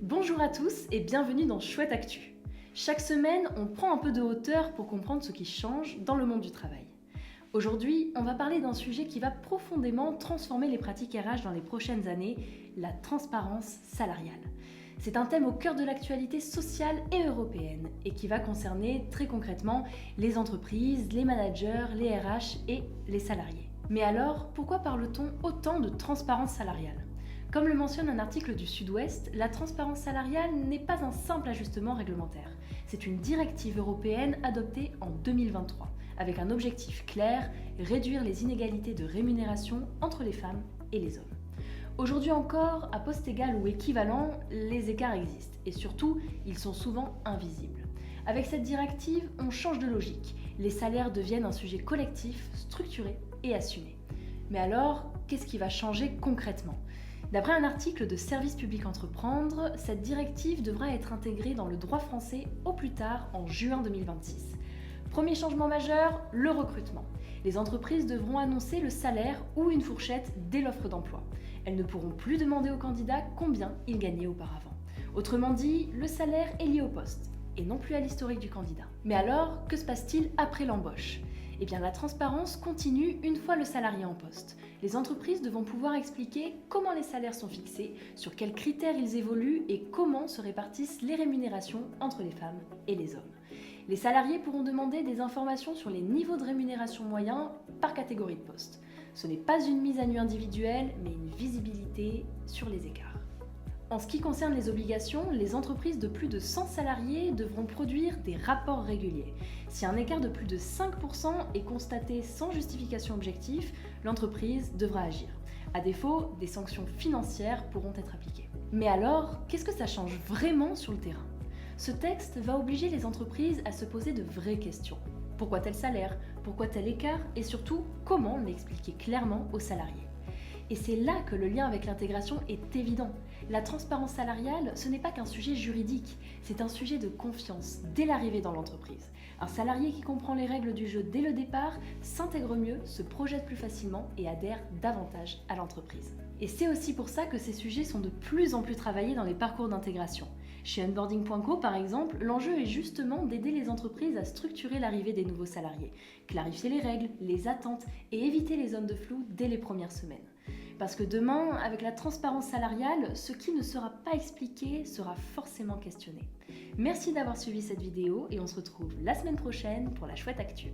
Bonjour à tous et bienvenue dans Chouette Actu. Chaque semaine, on prend un peu de hauteur pour comprendre ce qui change dans le monde du travail. Aujourd'hui, on va parler d'un sujet qui va profondément transformer les pratiques RH dans les prochaines années, la transparence salariale. C'est un thème au cœur de l'actualité sociale et européenne et qui va concerner très concrètement les entreprises, les managers, les RH et les salariés. Mais alors, pourquoi parle-t-on autant de transparence salariale ? Comme le mentionne un article du Sud-Ouest, la transparence salariale n'est pas un simple ajustement réglementaire. C'est une directive européenne adoptée en 2023, avec un objectif clair, réduire les inégalités de rémunération entre les femmes et les hommes. Aujourd'hui encore, à poste égal ou équivalent, les écarts existent et surtout, ils sont souvent invisibles. Avec cette directive, on change de logique. Les salaires deviennent un sujet collectif, structuré et assumé. Mais alors, qu'est-ce qui va changer concrètement ? D'après un article de Service public Entreprendre, cette directive devra être intégrée dans le droit français au plus tard en juin 2026. Premier changement majeur, le recrutement. Les entreprises devront annoncer le salaire ou une fourchette dès l'offre d'emploi. Elles ne pourront plus demander aux candidats combien ils gagnaient auparavant. Autrement dit, le salaire est lié au poste et non plus à l'historique du candidat. Mais alors, que se passe-t-il après l'embauche ? Eh bien, la transparence continue une fois le salarié en poste. Les entreprises devront pouvoir expliquer comment les salaires sont fixés, sur quels critères ils évoluent et comment se répartissent les rémunérations entre les femmes et les hommes. Les salariés pourront demander des informations sur les niveaux de rémunération moyens par catégorie de poste. Ce n'est pas une mise à nu individuelle, mais une visibilité sur les écarts. En ce qui concerne les obligations, les entreprises de plus de 100 salariés devront produire des rapports réguliers. Si un écart de plus de 5% est constaté sans justification objective, l'entreprise devra agir. À défaut, des sanctions financières pourront être appliquées. Mais alors, qu'est-ce que ça change vraiment sur le terrain ? Ce texte va obliger les entreprises à se poser de vraies questions. Pourquoi tel salaire ? Pourquoi tel écart ? Et surtout, comment l'expliquer clairement aux salariés ? Et c'est là que le lien avec l'intégration est évident. La transparence salariale, ce n'est pas qu'un sujet juridique, c'est un sujet de confiance dès l'arrivée dans l'entreprise. Un salarié qui comprend les règles du jeu dès le départ s'intègre mieux, se projette plus facilement et adhère davantage à l'entreprise. Et c'est aussi pour ça que ces sujets sont de plus en plus travaillés dans les parcours d'intégration. Chez Onboarding.co par exemple, l'enjeu est justement d'aider les entreprises à structurer l'arrivée des nouveaux salariés, clarifier les règles, les attentes et éviter les zones de flou dès les premières semaines. Parce que demain, avec la transparence salariale, ce qui ne sera pas expliqué sera forcément questionné. Merci d'avoir suivi cette vidéo et on se retrouve la semaine prochaine pour la Chouette Actu.